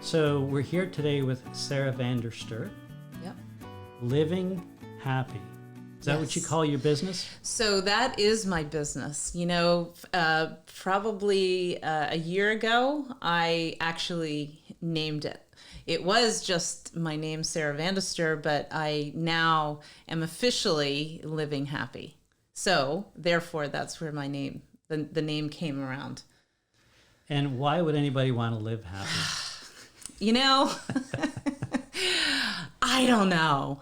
So we're here today with Sarah van der Steur, Yep. Living Happy. Is that what you call your business? So that is my business. Probably a year ago, I actually named it. It was just my name, Sarah van der Steur, but I now am officially Living Happy. So therefore, that's where my name, the name came around. And why would anybody want to live happy? I don't know.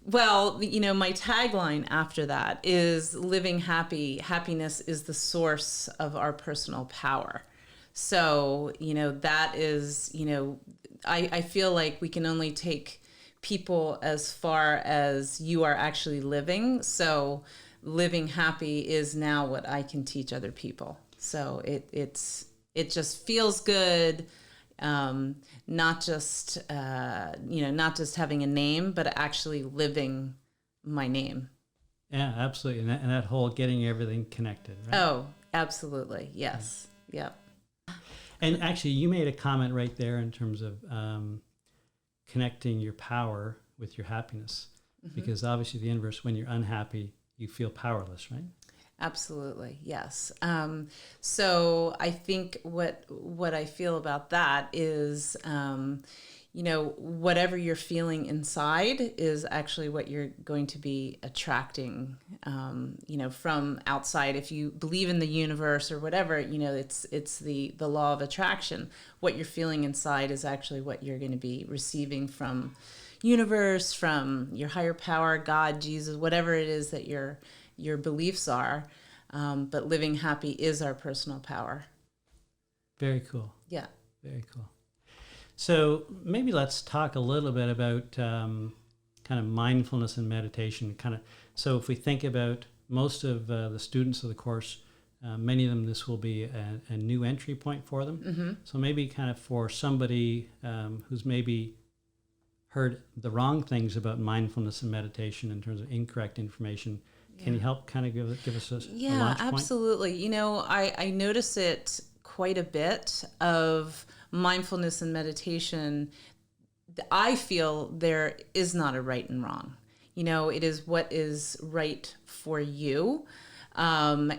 Well, my tagline after that is living happy. Happiness is the source of our personal power. So, that is, I feel like we can only take people as far as you are actually living. So living happy is now what I can teach other people. So it just feels good. Not just having a name, but actually living my name. Yeah, absolutely. And that whole getting everything connected, right? Oh, absolutely. Yes. Yep. And actually, you made a comment right there in terms of connecting your power with your happiness. Mm-hmm. Because obviously the inverse, when you're unhappy, you feel powerless, right? Absolutely, yes. So I think what I feel about that is, whatever you're feeling inside is actually what you're going to be attracting, from outside. If you believe in the universe or whatever, it's the law of attraction. What you're feeling inside is actually what you're going to be receiving from universe, from your higher power, God, Jesus, whatever it is that your beliefs are, but living happy is our personal power. Very cool. Yeah. Very cool. So maybe let's talk a little bit about kind of mindfulness and meditation. So if we think about most of the students of the course, many of them, this will be a new entry point for them. Mm-hmm. So maybe kind of for somebody who's maybe heard the wrong things about mindfulness and meditation in terms of incorrect information. Can you help kind of give us a launch point? Yeah, absolutely. I notice it quite a bit of mindfulness and meditation. I feel there is not a right and wrong. It is what is right for you. The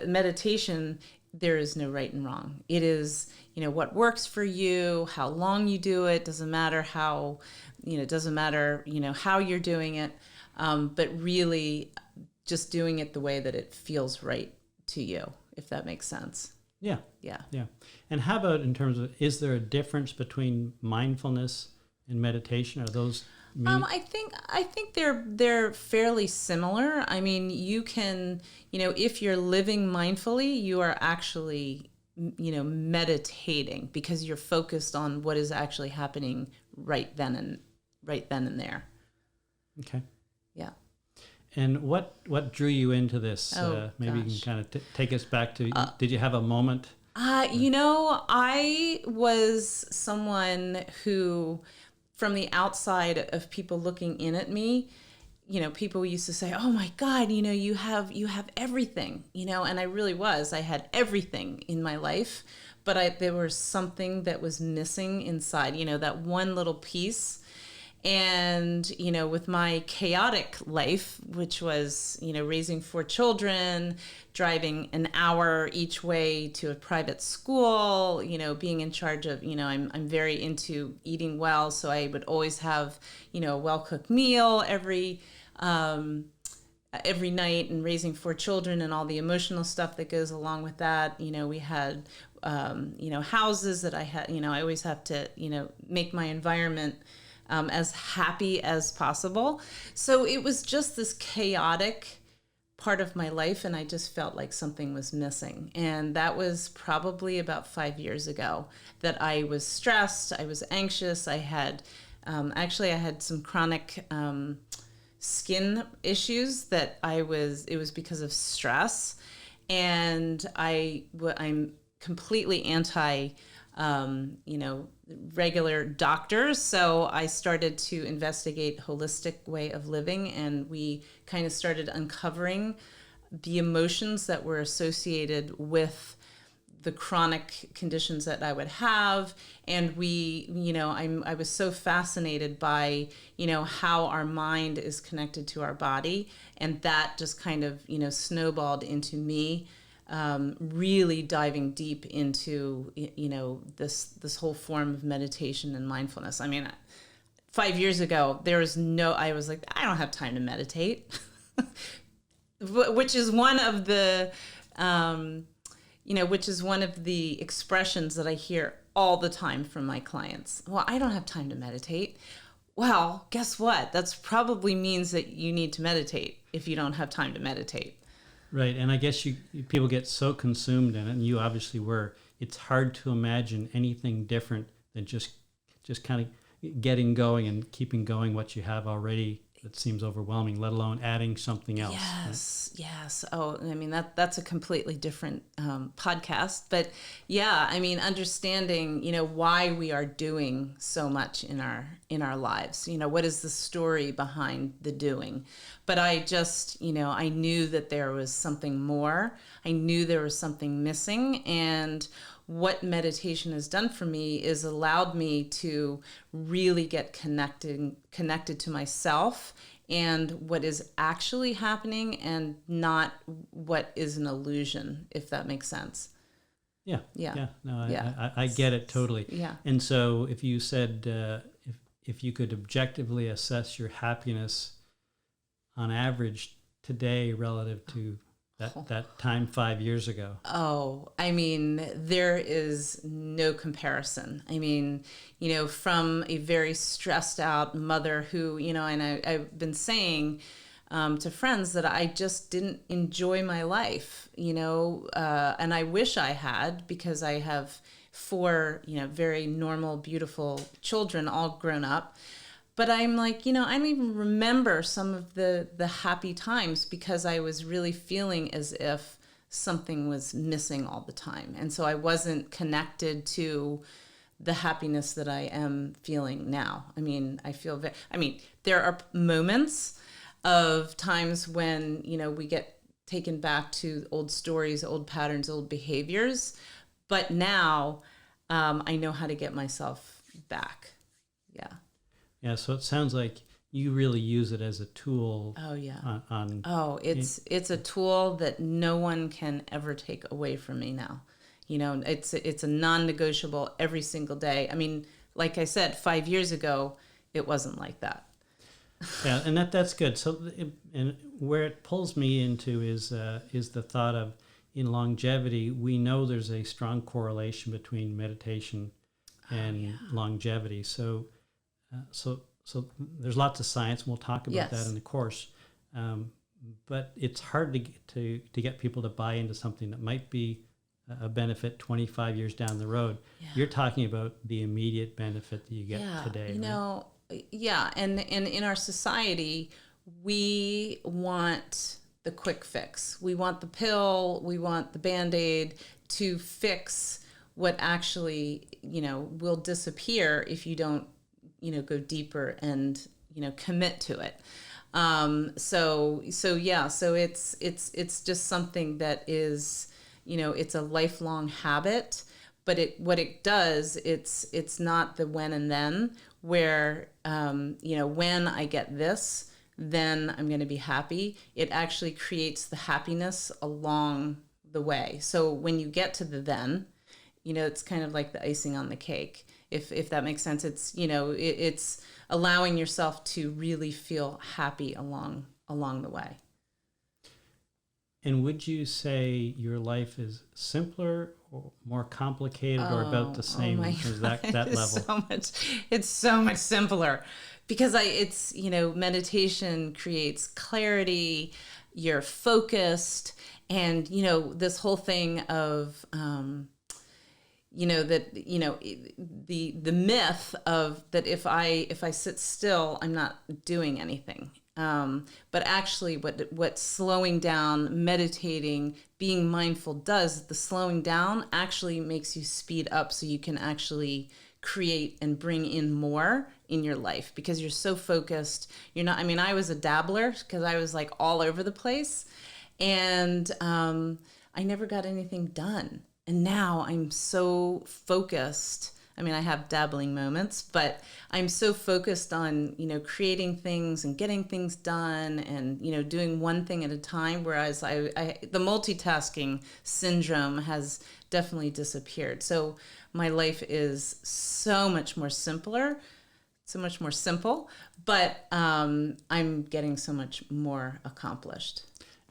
meditation, there is no right and wrong. It is, what works for you, how long you do it, doesn't matter how, how you're doing it. But really just doing it the way that it feels right to you, if that makes sense. Yeah. Yeah. Yeah. And how about in terms of, is there a difference between mindfulness and meditation? Are those I think they're fairly similar. I mean, you can, if you're living mindfully, you are actually, meditating because you're focused on what is actually happening right then and there. Okay. Yeah. And what drew you into this? Maybe you can kind of take us back to, did you have a moment? I was someone who, from the outside of people looking in at me, people used to say, "Oh my God, you have everything," and I really was. I had everything in my life, but there was something that was missing inside, that one little piece. And, with my chaotic life, which was, raising 4 children, driving an hour each way to a private school, being in charge of, I'm very into eating well. So I would always have, a well-cooked meal every night, and raising 4 children and all the emotional stuff that goes along with that. We had, houses that I had, I always have to, make my environment as happy as possible. So it was just this chaotic part of my life, and I just felt like something was missing. And that was probably about 5 years ago that I was stressed, I was anxious, I had some chronic skin issues that it was because of stress. And I'm completely anti regular doctors. So I started to investigate holistic way of living, and we kind of started uncovering the emotions that were associated with the chronic conditions that I would have. And I was so fascinated by, how our mind is connected to our body. And that just kind of, snowballed into me really diving deep into, this whole form of meditation and mindfulness. I mean, 5 years ago, I was like, I don't have time to meditate, which is one of the, which is one of the expressions that I hear all the time from my clients. Well, I don't have time to meditate. Well, guess what? That's probably means that you need to meditate if you don't have time to meditate. Right, and I guess people get so consumed in it, and you obviously were. It's hard to imagine anything different than just kind of getting going and keeping going what you have already. That seems overwhelming, let alone adding something else. Yes, right? Yes. Oh, I mean, that's a completely different podcast. But yeah, I mean, understanding, why we are doing so much in our lives. What is the story behind the doing? But I just, I knew that there was something more. I knew there was something missing. And what meditation has done for me is allowed me to really get connected to myself and what is actually happening and not what is an illusion, if that makes sense. Yeah. No, Yeah. I get it totally. Yeah. And so if you said, if you could objectively assess your happiness on average today relative to that time 5 years ago. Oh, I mean, there is no comparison. I mean, from a very stressed out mother who, and I've been saying to friends that I just didn't enjoy my life, and I wish I had, because I have 4, very normal, beautiful children, all grown up. But I'm like, I don't even remember some of the happy times because I was really feeling as if something was missing all the time. And so I wasn't connected to the happiness that I am feeling now. I mean, there are moments of times when, we get taken back to old stories, old patterns, old behaviors. But now I know how to get myself back. Yeah. Yeah, so it sounds like you really use it as a tool. Oh yeah. It's a tool that no one can ever take away from me now. It's a non-negotiable every single day. I mean, like I said, 5 years ago, it wasn't like that. Yeah, and that's good. So, and where it pulls me into is the thought of, in longevity, we know there's a strong correlation between meditation and longevity. So there's lots of science, and we'll talk about that in the course. But it's hard to get people to buy into something that might be a benefit 25 years down the road. Yeah. You're talking about the immediate benefit that you get today. And in our society, we want the quick fix. We want the pill, we want the Band-Aid to fix what actually, will disappear if you don't go deeper and, commit to it. So it's just something that is, it's a lifelong habit, but what it does, it's not the when and then where, when I get this, then I'm going to be happy. It actually creates the happiness along the way. So when you get to the then, it's kind of like the icing on the cake. If that makes sense, it's it's allowing yourself to really feel happy along the way. And would you say your life is simpler or more complicated, or about the same as that level? It's so much simpler because meditation creates clarity. You're focused, and this whole thing of the myth of that if I sit still, I'm not doing anything. But actually what slowing down, meditating, being mindful does, the slowing down actually makes you speed up so you can actually create and bring in more in your life because you're so focused. I was a dabbler because I was like all over the place, and I never got anything done. And now I'm so focused. I mean, I have dabbling moments, but I'm so focused on, creating things and getting things done and, doing one thing at a time. Whereas the multitasking syndrome has definitely disappeared. So my life is so much more simpler, so much more simple, but I'm getting so much more accomplished.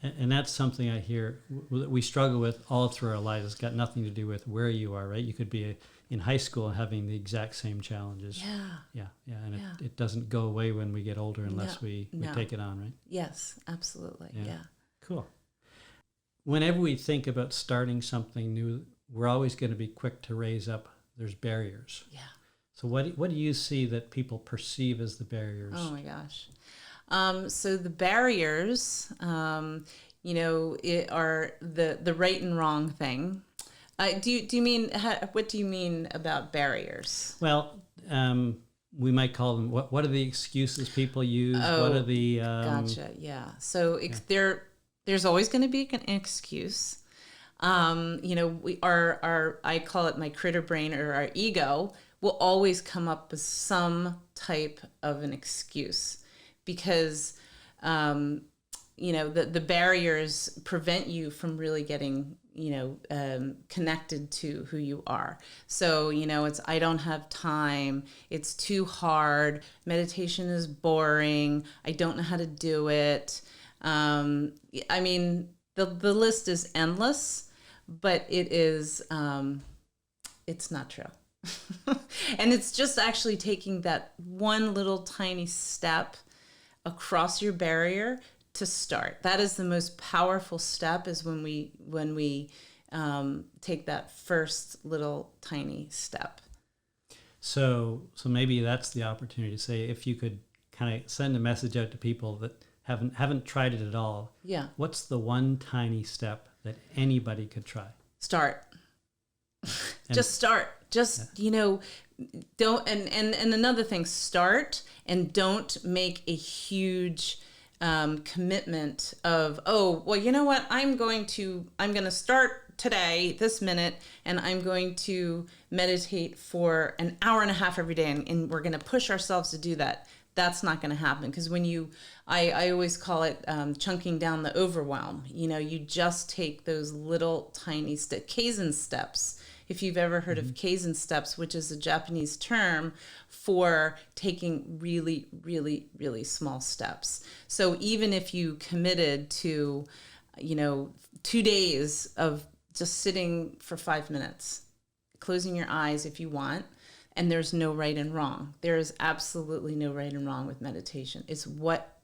And that's something I hear we struggle with all through our lives. It's got nothing to do with where you are, right? You could be in high school having the exact same challenges. Yeah. Yeah. And it doesn't go away when we get older unless we take it on, right? Yes, absolutely. Yeah. Cool. Whenever we think about starting something new, we're always going to be quick to raise up there's barriers. Yeah. So what do you see that people perceive as the barriers? Oh my gosh. So the barriers, it are the right and wrong thing. Do you mean, what do you mean about barriers? Well, we might call them, what are the excuses people use? What are the... Gotcha, yeah. So there's always going to be an excuse. I call it my critter brain, or our ego will always come up with some type of an excuse, because the barriers prevent you from really getting connected to who you are. So it's, I don't have time, it's too hard, meditation is boring, I don't know how to do it. I mean, the list is endless, but it is it's not true. And it's just actually taking that one little tiny step across your barrier to start. That is the most powerful step, is when we take that first little tiny step. So maybe that's the opportunity to say, if you could kind of send a message out to people that haven't tried it at all. Yeah. What's the one tiny step that anybody could try? Start. Just start. Just, don't, and another thing, start, and don't make a huge commitment of, oh, well, you know what, I'm going to start today, this minute, and I'm going to meditate for an hour and a half every day, and we're going to push ourselves to do that. That's not going to happen, because when I always call it chunking down the overwhelm. You just take those little tiny Kaizen steps. If you've ever heard of Kaizen steps, which is a Japanese term for taking really, really, really small steps. So even if you committed to, 2 days of just sitting for 5 minutes, closing your eyes if you want, and there's no right and wrong. There is absolutely no right and wrong with meditation. It's what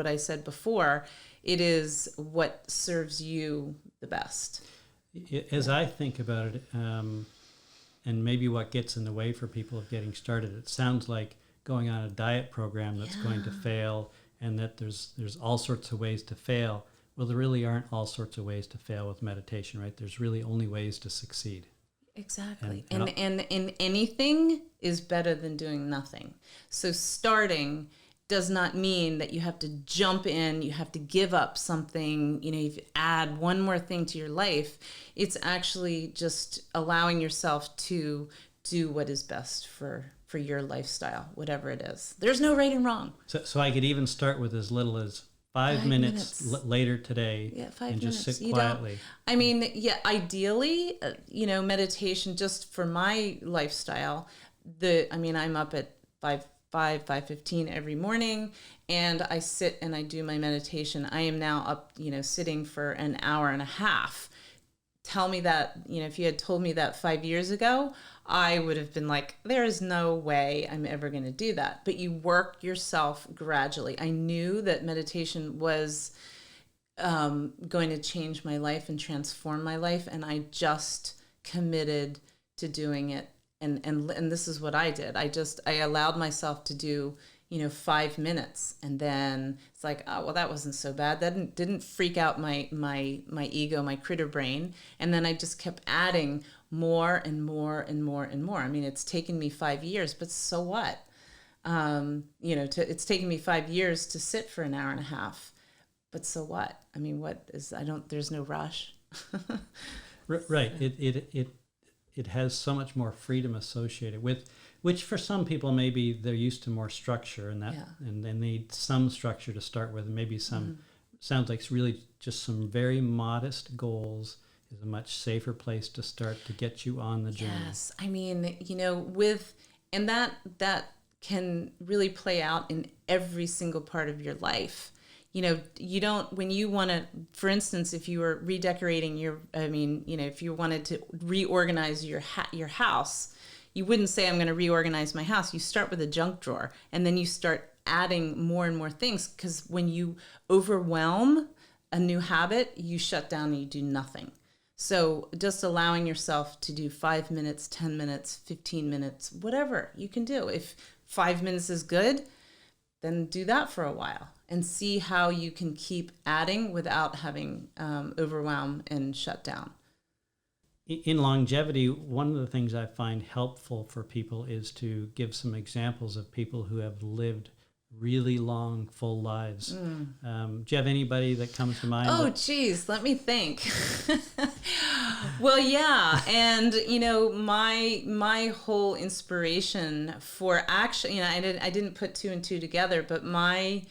I said before. It is what serves you the best. As I think about it, and maybe what gets in the way for people of getting started, it sounds like going on a diet program that's going to fail, and that there's all sorts of ways to fail. Well, there really aren't all sorts of ways to fail with meditation, right? There's really only ways to succeed. Exactly. And anything is better than doing nothing. So starting does not mean that you have to jump in, you have to give up something, you add one more thing to your life. It's actually just allowing yourself to do what is best for your lifestyle, whatever it is. There's no right and wrong. So I could even start with as little as 5 minutes later today, and just sit quietly. Ideally, meditation, just for my lifestyle, I'm up at 5:15 every morning, and I sit and I do my meditation. I am now up, sitting for an hour and a half. Tell me that, if you had told me that 5 years ago, I would have been like, there is no way I'm ever going to do that. But you work yourself gradually. I knew that meditation was going to change my life and transform my life, and I just committed to doing it. And this is what I did. I allowed myself to do 5 minutes, and then it's like, oh, well, that wasn't so bad. That didn't freak out my ego, my critter brain. And then I just kept adding more and more and more and more. It's taken me 5 years, but so what? It's taken me 5 years to sit for an hour and a half, but so what? There's no rush. Right. It has so much more freedom associated with, which for some people maybe they're used to more structure, and that and they need some structure to start with, and maybe some sounds like it's really just some very modest goals is a much safer place to start to get you on the journey. Yes, I mean, and that can really play out in every single part of your life. You don't, when you want to, for instance, if you were redecorating if you wanted to reorganize your house, you wouldn't say, I'm going to reorganize my house. You start with a junk drawer, and then you start adding more and more things, because when you overwhelm a new habit, you shut down and you do nothing. So just allowing yourself to do 5 minutes, 10 minutes, 15 minutes, whatever you can do. If 5 minutes is good, then do that for a while and see how you can keep adding without having overwhelm and shut down. In longevity, one of the things I find helpful for people is to give some examples of people who have lived really long, full lives. Do you have anybody that comes to mind? Oh, geez, let me think. Well, yeah, and my whole inspiration for action, I didn't put two and two together, but my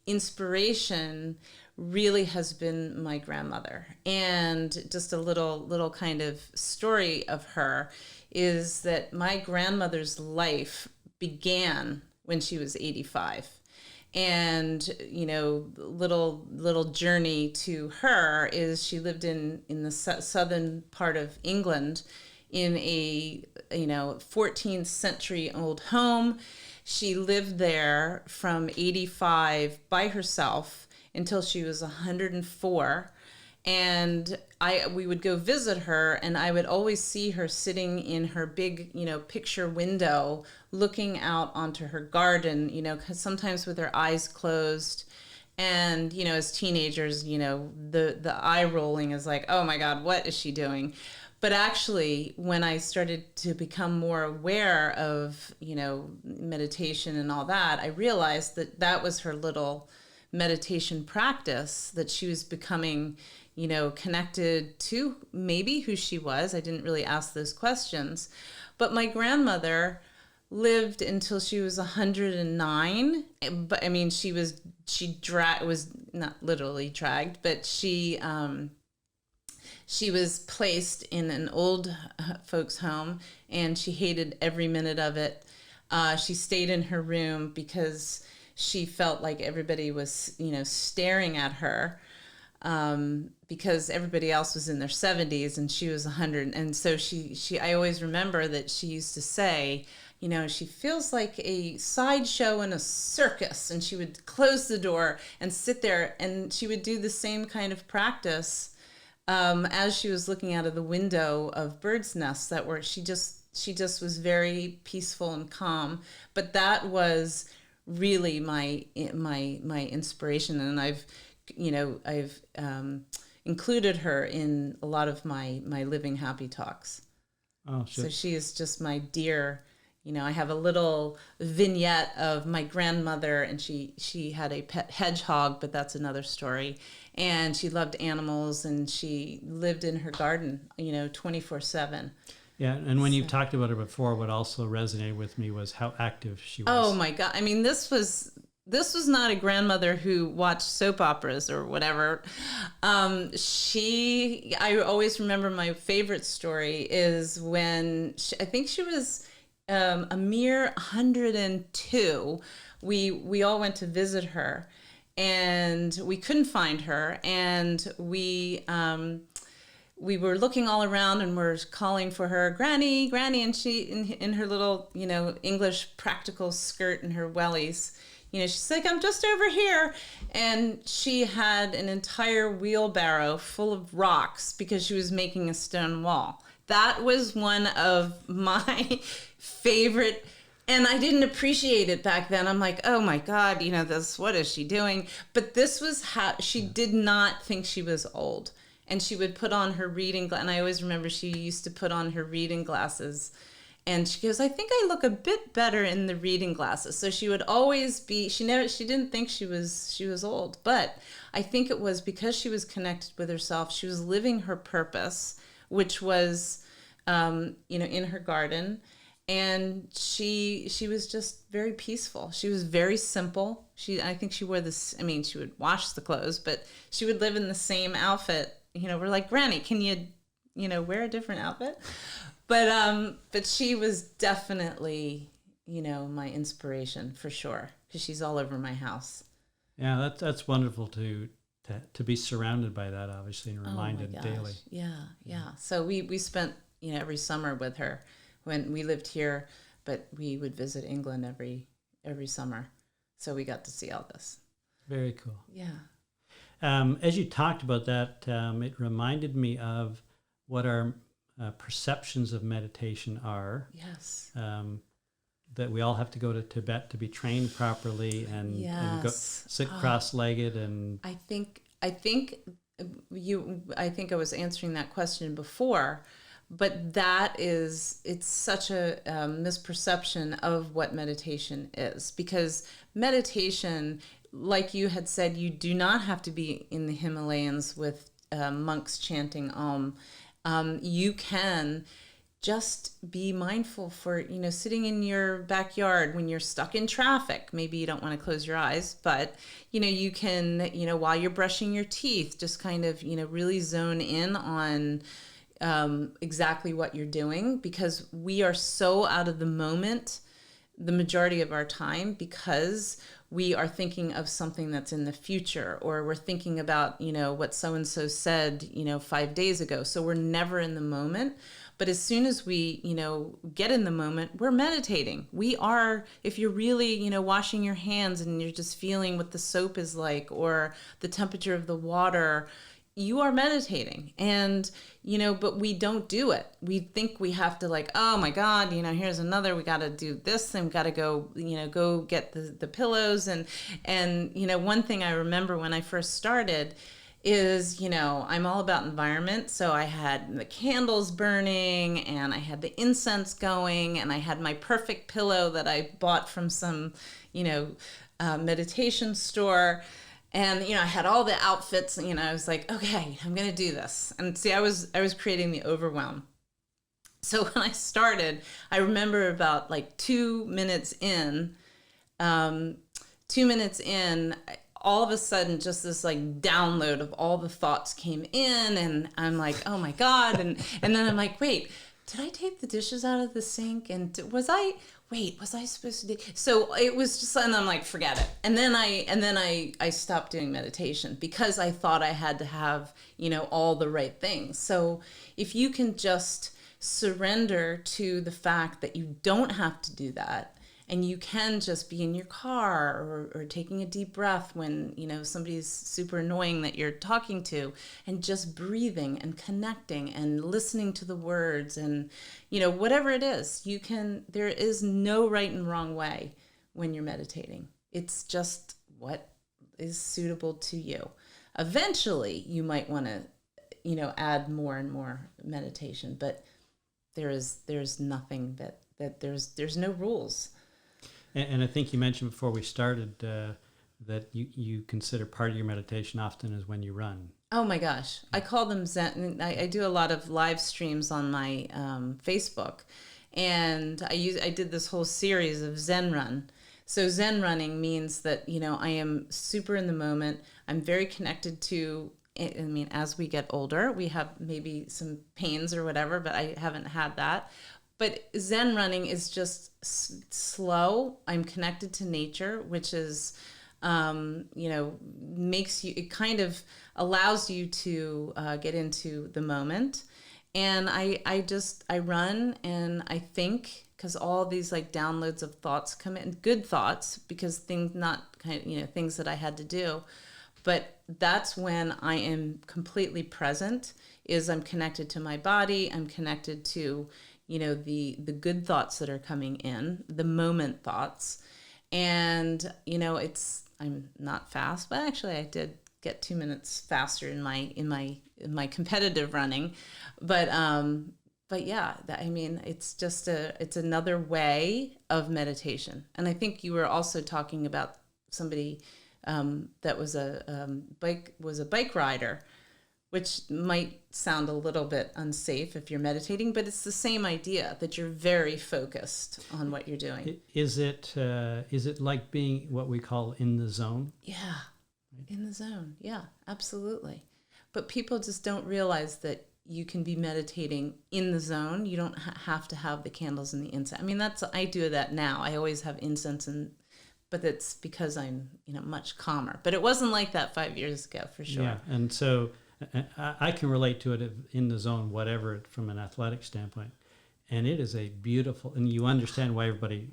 inspiration really has been my grandmother. And just a little kind of story of her is that my grandmother's life began when she was 85. And, little journey to her is she lived in the southern part of England in a, 14th century old home. She lived there from 85 by herself until she was 104. And we would go visit her, and I would always see her sitting in her big, picture window, looking out onto her garden, 'cause sometimes with her eyes closed. And, as teenagers, the eye rolling is like, oh my God, what is she doing? But actually, when I started to become more aware of, meditation and all that, I realized that was her little meditation practice, that she was becoming, connected to maybe who she was. I didn't really ask those questions. But my grandmother lived until she was 109. But I mean, she was not literally dragged, but she was placed in an old folks' home, and she hated every minute of it. She stayed in her room because she felt like everybody was, staring at her, because everybody else was in their 70s and she was 100. And so I always remember that she used to say, she feels like a sideshow in a circus. And she would close the door and sit there, and she would do the same kind of practice as she was looking out of the window of birds' nests she just was very peaceful and calm. But that was really my inspiration, and I've included her in a lot of my Living Happy talks. Oh, sure. So she is just my dear. I have a little vignette of my grandmother, and she had a pet hedgehog, but that's another story. And she loved animals, and she lived in her garden, 24/7. Yeah, and when you've talked about her before, what also resonated with me was how active she was. Oh my God! I mean, this was not a grandmother who watched soap operas or whatever. I always remember my favorite story is when I think she was a mere 102. We all went to visit her, and we couldn't find her, and we were looking all around, and we're calling for her, Granny, and she in her little, English practical skirt and her wellies, she's like, I'm just over here. And she had an entire wheelbarrow full of rocks because she was making a stone wall. That was one of my favorite, and I didn't appreciate it back then. I'm like, oh my God, what is she doing? But this was how she did not think she was old. And she would put on her reading glasses. And I always remember she used to put on her reading glasses. And she goes, I think I look a bit better in the reading glasses. So she would always be, she didn't think she was old. But I think it was because she was connected with herself. She was living her purpose, which was, in her garden. And she was just very peaceful. She was very simple. I think she wore this, she would wash the clothes, but she would live in the same outfit. We're like, Granny, can you, wear a different outfit? But she was definitely, my inspiration for sure, because she's all over my house. Yeah, that's wonderful to be surrounded by that, obviously, and reminded daily. Yeah. So we spent, every summer with her when we lived here, but we would visit England every summer. So we got to see all this. Very cool. Yeah. As you talked about that, it reminded me of what our perceptions of meditation are. Yes. That we all have to go to Tibet to be trained properly and go sit cross-legged. And I think I was answering that question before, but it's such a misperception of what meditation is, because meditation, like you had said, you do not have to be in the Himalayas with monks chanting Om. You can just be mindful for, sitting in your backyard when you're stuck in traffic. Maybe you don't want to close your eyes, but, you can, while you're brushing your teeth, just kind of, really zone in on exactly what you're doing, because we are so out of the moment the majority of our time, because we are thinking of something that's in the future, or we're thinking about, what so-and-so said, 5 days ago. So we're never in the moment. But as soon as we, get in the moment, we're meditating. We are, if you're really, washing your hands and you're just feeling what the soap is like, or the temperature of the water, you are meditating. And, but we don't do it. We think we have to, like, oh my God, here's another, we got to do this, and we got to go, go get the pillows. And, one thing I remember when I first started is, I'm all about environment. So I had the candles burning, and I had the incense going, and I had my perfect pillow that I bought from some, meditation store. And, I had all the outfits, and, I was like, okay, I'm going to do this. And see, I was creating the overwhelm. So when I started, I remember about like 2 minutes in, all of a sudden, just this like download of all the thoughts came in, and I'm like, oh my God. And then I'm like, wait, did I take the dishes out of the sink? And was I supposed to do? So it was just, and I'm like, forget it. And then I stopped doing meditation, because I thought I had to have, all the right things. So if you can just surrender to the fact that you don't have to do that, and you can just be in your car, or taking a deep breath when, somebody's super annoying that you're talking to, and just breathing and connecting and listening to the words, and, whatever it is, there is no right and wrong way when you're meditating. It's just what is suitable to you. Eventually, you might want to, add more and more meditation, but there's nothing there's no rules. And I think you mentioned before we started that you consider part of your meditation often is when you run. Oh my gosh. I call them Zen. I do a lot of live streams on my Facebook. And I did this whole series of Zen Run. So Zen running means that, I am super in the moment. I'm very connected to, as we get older, we have maybe some pains or whatever, but I haven't had that. But Zen running is just slow. I'm connected to nature, which is, makes you, it kind of allows you to get into the moment. And I run and I think, because all these like downloads of thoughts come in, good thoughts, because things that I had to do. But that's when I am completely present, is I'm connected to my body. I'm connected to, the good thoughts that are coming in, the moment thoughts. And, I'm not fast, but actually I did get 2 minutes faster in my competitive running. But yeah, it's just it's another way of meditation. And I think you were also talking about somebody that was a bike rider. which might sound a little bit unsafe if you're meditating, but it's the same idea that you're very focused on what you're doing. Is it like being what we call in the zone? Yeah, in the zone. Yeah, absolutely. But people just don't realize that you can be meditating in the zone. You don't have to have the candles and the incense. I mean, I do that now. I always have incense, but it's because I'm, much calmer. But it wasn't like that 5 years ago, for sure. Yeah, and so I can relate to it in the zone, whatever, from an athletic standpoint. And it is a beautiful, and you understand why everybody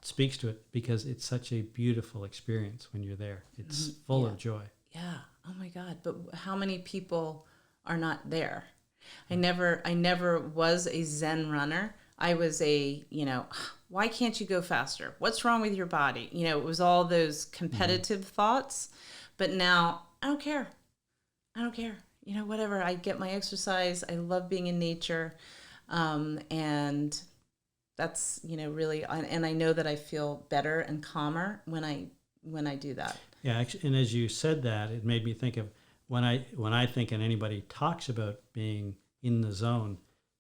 speaks to it, because it's such a beautiful experience when you're there. It's full of joy. Yeah. Oh my God. But how many people are not there? I never was a Zen runner. I was why can't you go faster? What's wrong with your body? It was all those competitive thoughts. But now I don't care. Whatever. I get my exercise. I love being in nature. And that's, really, and I know that I feel better and calmer when I do that. Yeah, actually, and as you said that, it made me think of when I think and anybody talks about being in the zone,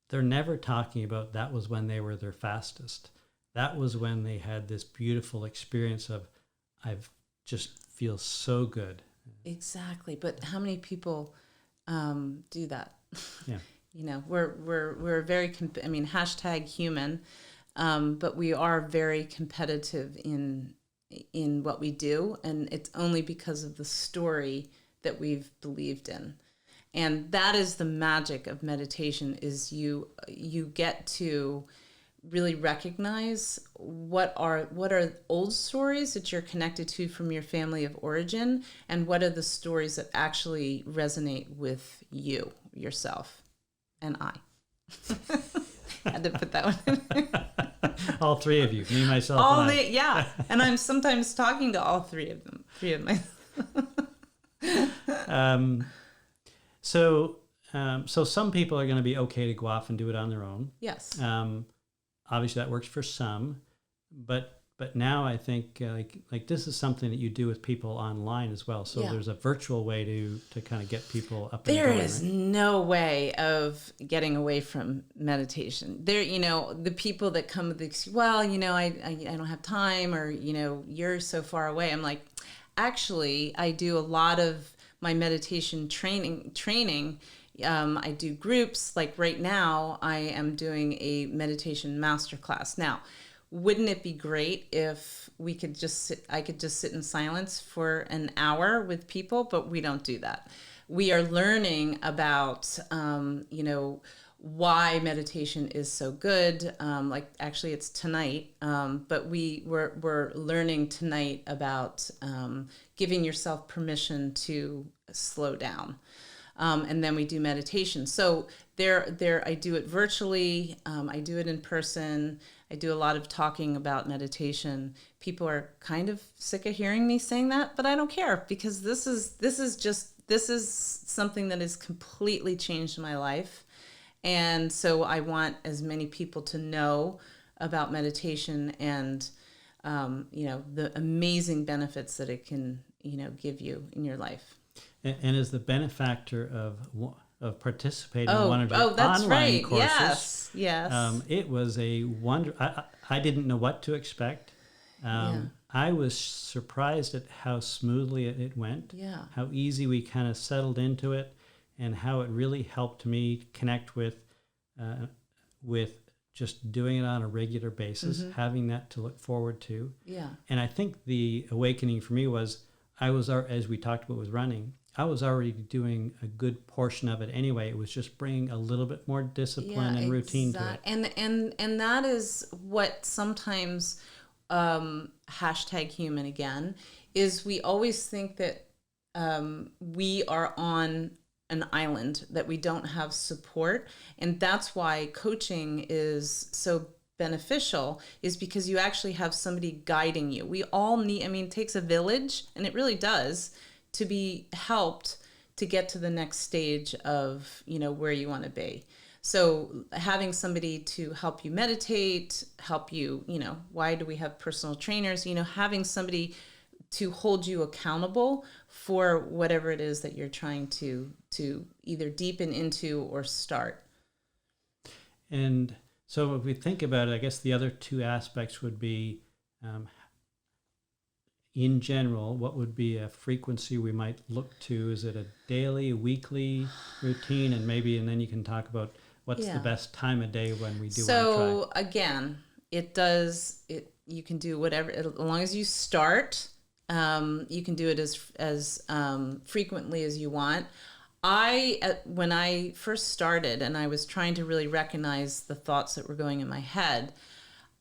they're never talking about that was when they were their fastest. That was when they had this beautiful experience of, I've just feel so good. Exactly. But how many people do that? Yeah. We're very, #human, but we are very competitive in what we do, and it's only because of the story that we've believed in. And that is the magic of meditation, is you get to really recognize what are old stories that you're connected to from your family of origin, and what are the stories that actually resonate with you, yourself, and I. Had to put that one in. All three of you, me, myself, and I. Yeah. And I'm sometimes talking to all three of my. So some people are going to be okay to go off and do it on their own. Yes. Obviously that works for some, but now I think like this is something that you do with people online as well. So there's a virtual way to kind of get people up and going. There is no way of getting away from meditation. There, the people that come with this, I don't have time, or, you're so far away. I'm like, actually, I do a lot of my meditation training. I do groups. Like right now, I am doing a meditation masterclass. Now, wouldn't it be great if I could just sit in silence for an hour with people? But we don't do that. We are learning about, why meditation is so good. Actually it's tonight. But we're learning tonight about, giving yourself permission to slow down. And then we do meditation. So I do it virtually. I do it in person. I do a lot of talking about meditation. People are kind of sick of hearing me saying that, but I don't care, because this is something that has completely changed my life. And so I want as many people to know about meditation and, the amazing benefits that it can, give you in your life. And as the benefactor of participating in one of your that's online right. courses, Yes. it was a wonder. I didn't know what to expect. I was surprised at how smoothly it went. Yeah. How easy we kind of settled into it, and how it really helped me connect with just doing it on a regular basis, having that to look forward to. Yeah. And I think the awakening for me was as we talked about with running, I was already doing a good portion of it anyway. It was just bringing a little bit more discipline and routine to it. And that is what sometimes #human again is, we always think that we are on an island, that we don't have support. And that's why coaching is so beneficial, is because you actually have somebody guiding you. We all need, it takes a village, and it really does, to be helped to get to the next stage of, where you want to be. So having somebody to help you meditate, help you, why do we have personal trainers? Having somebody to hold you accountable for whatever it is that you're trying to either deepen into or start. And so if we think about it, I guess the other two aspects would be, in general, what would be a frequency we might look to? Is it a daily, weekly routine? And then you can talk about what's the best time of day when we do want to try. So again, you can do whatever, as long as you start, you can do it as frequently as you want. When I first started and I was trying to really recognize the thoughts that were going in my head,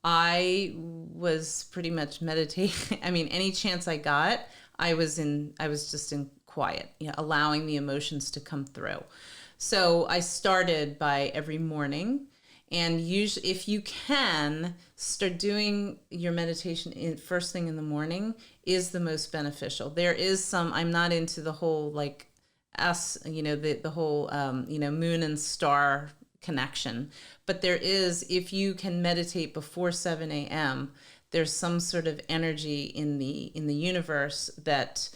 I was pretty much meditating. I mean, any chance I got, I was just in quiet, allowing the emotions to come through. So I started by every morning, and usually, if you can, start doing your meditation first thing in the morning is the most beneficial. There is I'm not into the whole the whole moon and star connection, but there is, if you can meditate before 7 a.m., there's some sort of energy in the universe that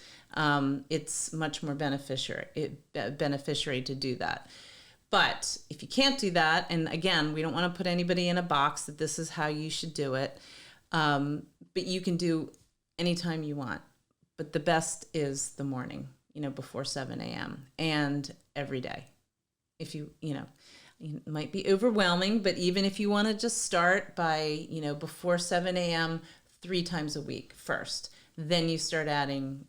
it's much more beneficiary to do that. But if you can't do that, and again, we don't want to put anybody in a box that this is how you should do it, but you can do anytime you want. But the best is the morning, before 7 a.m. and every day. If it might be overwhelming, but even if you want to just start by, before 7 a.m., 3 times a week first, then you start adding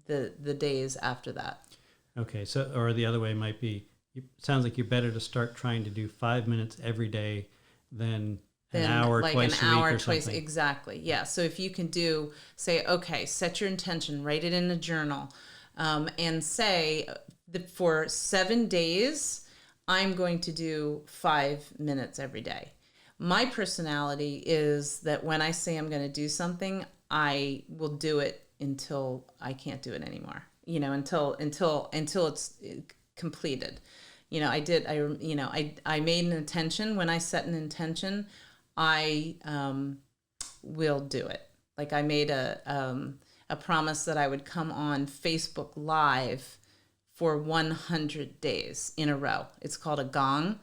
the days after that. Okay, so, or the other way might be, it sounds like you're better to start trying to do 5 minutes every day than an hour twice a week or something. Exactly. Yeah. So if you can set your intention, write it in a journal, and say that for 7 days, I'm going to do 5 minutes every day. My personality is that when I say I'm going to do something, I will do it until I can't do it anymore. Until it's completed. I made an intention. When I set an intention, I will do it. Like I made a promise that I would come on Facebook Live for 100 days in a row. It's called a gong,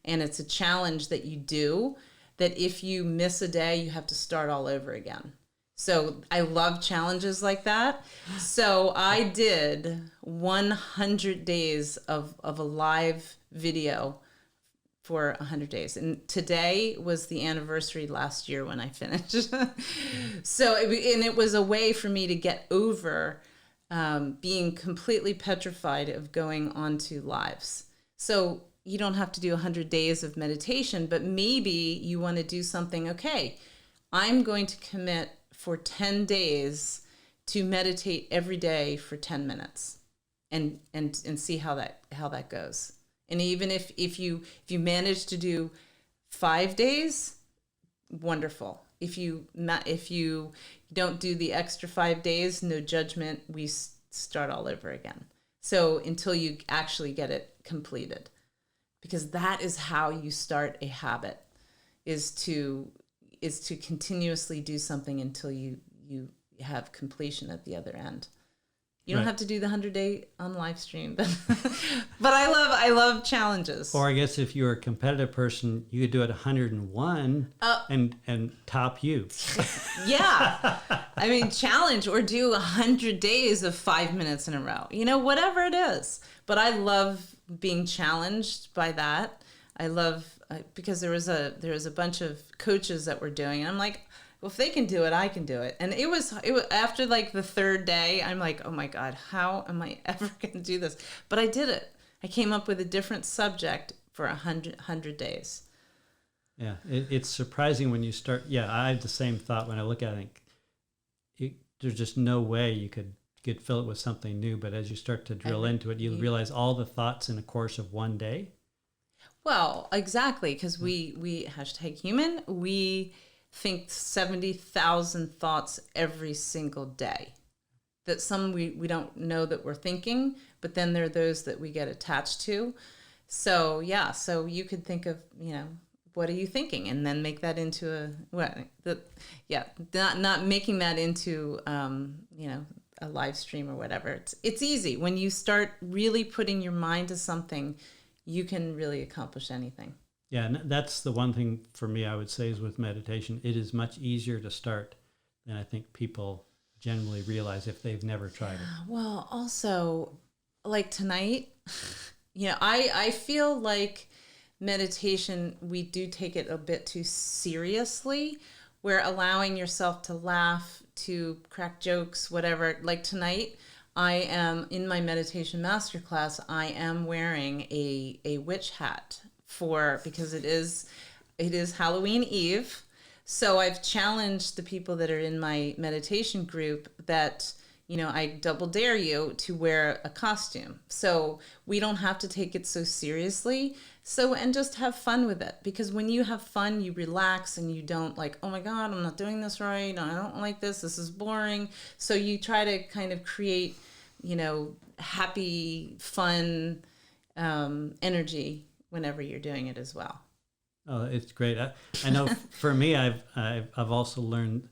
and it's a challenge that you do that if you miss a day, you have to start all over again. So I love challenges like that. So I did 100 days of a live video for 100 days. And today was the anniversary last year when I finished. So, it was a way for me to get over being completely petrified of going onto lives. So you don't have to do 100 days of meditation, but maybe you want to do something. Okay, I'm going to commit for 10 days to meditate every day for 10 minutes and see how that goes. And even if you manage to do 5 days, wonderful. If you don't do the extra 5 days, no judgment, we start all over again. So until you actually get it completed, because that is how you start a habit, is to continuously do something until you have completion at the other end. You don't have to do the 100-day on live stream, but I love challenges. Or I guess if you're a competitive person, you could do it 101 and top you. Yeah, I mean, challenge or do 100 days of 5 minutes in a row. Whatever it is. But I love being challenged by that. I love because there was a bunch of coaches that were doing it. And I'm like, well, if they can do it, I can do it. And it was after like the 3rd day, I'm like, oh my God, how am I ever going to do this? But I did it. I came up with a different subject for 100 days. Yeah, it's surprising when you start. Yeah, I have the same thought when I look at it. I think there's just no way you could fill it with something new. But as you start to drill into it, you realize all the thoughts in a course of one day. Well, exactly, because we #human, we think 70,000 thoughts every single day. That some we don't know that we're thinking, but then there are those that we get attached to. So yeah, so you could think of, what are you thinking? And then make that into not making that into, a live stream or whatever. It's easy. When you start really putting your mind to something, you can really accomplish anything. Yeah, and that's the one thing for me I would say is with meditation, it is much easier to start than I think people generally realize if they've never tried it. Well, also, like tonight, I feel like meditation, we do take it a bit too seriously. We're allowing yourself to laugh, to crack jokes, whatever. Like tonight, I am in my meditation masterclass. I am wearing a witch hat because it is Halloween Eve. So I've challenged the people that are in my meditation group that, I double dare you to wear a costume. So we don't have to take it so seriously. And just have fun with it. Because when you have fun, you relax and you don't like, oh my God, I'm not doing this right. I don't like this. This is boring. So you try to kind of create, happy, fun energy whenever you're doing it as well. Oh, it's great. I know for me, I've also learned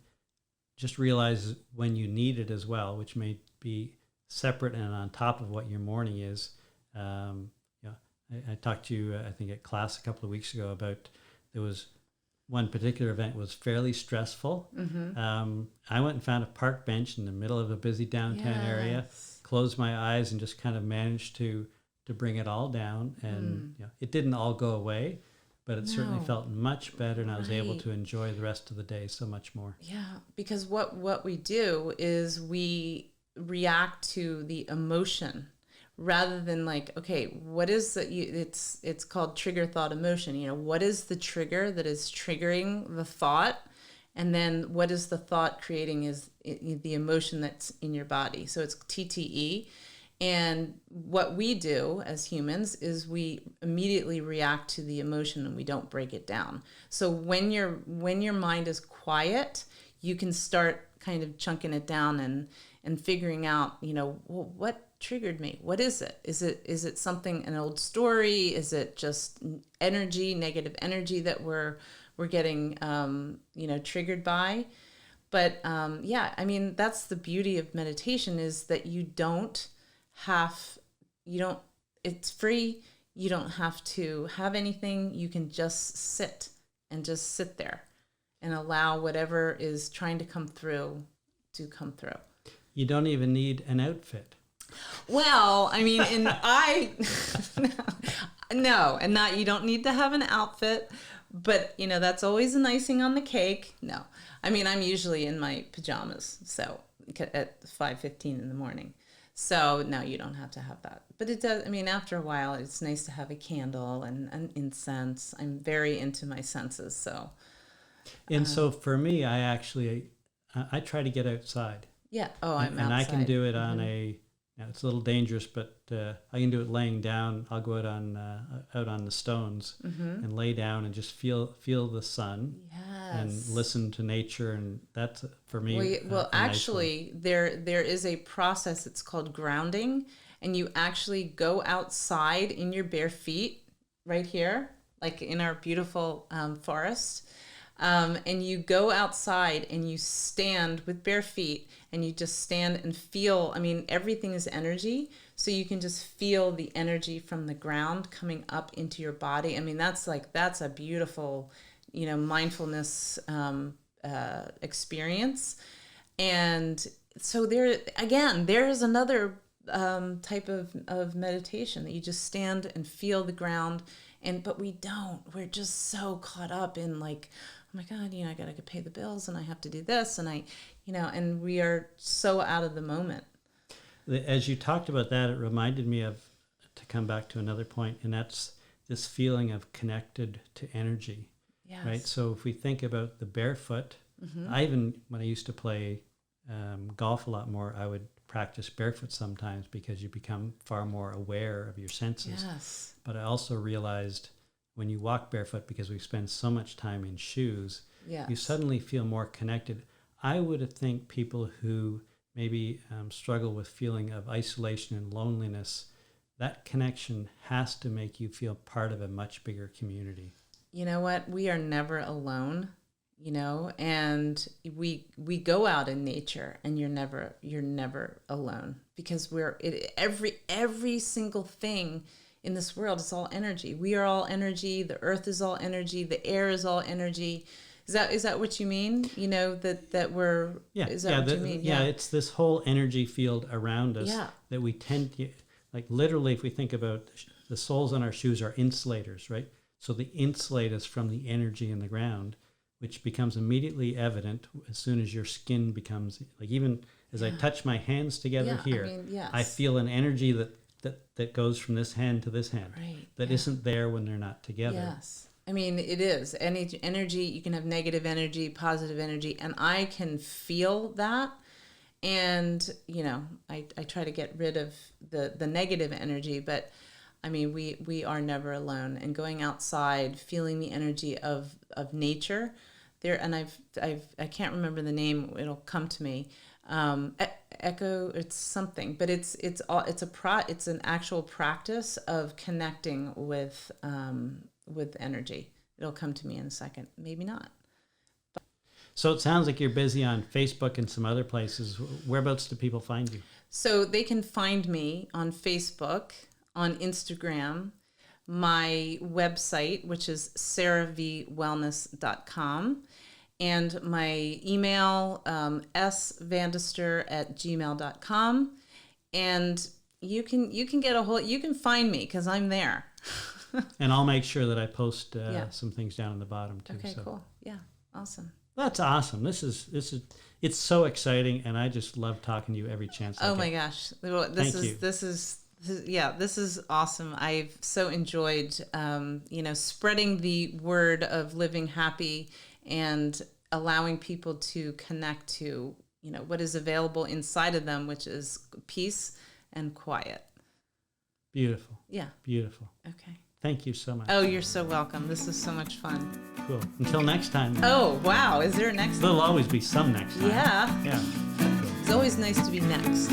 just realize when you need it as well, which may be separate and on top of what your morning is. I talked to you, I think, at class a couple of weeks ago about there was one particular event was fairly stressful. Mm-hmm. I went and found a park bench in the middle of a busy downtown area, closed my eyes, and just kind of managed to bring it all down. And it didn't all go away, but it certainly felt much better, and I was able to enjoy the rest of the day so much more. Yeah, because what we do is we react to the emotion rather than like, okay, what is that? It's called trigger thought emotion. What is the trigger that is triggering the thought? And then what is the thought creating is the emotion that's in your body. So it's TTE. And what we do as humans is we immediately react to the emotion and we don't break it down. So when your mind is quiet, you can start kind of chunking it down and figuring out, what triggered me? What is it? Is it something, an old story? Is it just negative energy that we're getting, triggered by? But that's the beauty of meditation is that it's free. You don't have to have anything. You can just sit there and allow whatever is trying to come through to come through. You don't even need an outfit. Well, I mean, no, and not, you don't need to have an outfit, but that's always an icing on the cake. No, I mean, I'm usually in my pajamas, so at 5:15 in the morning. So no, you don't have to have that. But it does, I mean, after a while, it's nice to have a candle and an incense. I'm very into my senses, so. And so for me, I try to get outside. Yeah. Oh, I'm outside. And I can do it on it's a little dangerous, but I can do it laying down. I'll go out on the stones and lay down and just feel the sun and listen to nature, and that's for me. Well, actually, there is a process. It's called grounding, and you actually go outside in your bare feet, right here, like in our beautiful forest. And you go outside and you stand with bare feet and you just stand and feel, I mean, everything is energy. So you can just feel the energy from the ground coming up into your body. I mean, that's a beautiful, mindfulness experience. And so there's another type of meditation that you just stand and feel the ground. But we're just so caught up in like, oh my God, I got to pay the bills and I have to do this. And and we are so out of the moment. As you talked about that, it reminded me to come back to another point, and that's this feeling of connected to energy. Yes. Right. So if we think about the barefoot, when I used to play golf a lot more, I would practice barefoot sometimes because you become far more aware of your senses. Yes. But I also realized when you walk barefoot, because we spend so much time in shoes, you suddenly feel more connected. I would think people who maybe struggle with feeling of isolation and loneliness, that connection has to make you feel part of a much bigger community. you know what? We are never alone, and we go out in nature, and you're never alone, because every single thing in this world is all energy. We are all energy. The earth is all energy. The air is all energy. Is that what you mean? That we're... Yeah. Is that what you mean? Yeah, it's this whole energy field around us that we tend to, like, literally, if we think about the soles on our shoes are insulators, right? So they insulate us from the energy in the ground, which becomes immediately evident as soon as your skin becomes, like, even as I touch my hands together here, yes. I feel an energy that goes from this hand to this hand that isn't there when they're not together. Yes. I mean, it is. Any energy, you can have negative energy, positive energy, and I can feel that. And, I try to get rid of the negative energy, but I mean, we are never alone. And going outside, feeling the energy of nature there, and I can't remember the name, it'll come to me. Echo, it's something, but it's an actual practice of connecting with energy. It'll come to me in a second, maybe not. So it sounds like you're busy on Facebook and some other places. Whereabouts do people find you? So they can find me on Facebook, on Instagram, my website, which is sarahvwellness.com, and my email, svandester@gmail.com. And you can find me, because I'm there. And I'll make sure that I post some things down in the bottom too. Okay, cool. Yeah, awesome. That's awesome. This is it's so exciting, and I just love talking to you every chance I get. Oh my gosh. This is awesome. I've so enjoyed spreading the word of living happy and allowing people to connect to, what is available inside of them, which is peace and quiet. Beautiful. Yeah. Beautiful. Okay. Thank you so much. Oh, you're so welcome. This is so much fun. Cool. Until next time. Oh, wow. Is there a next time? There'll always be some next time. Yeah. Yeah. It's always nice to be next.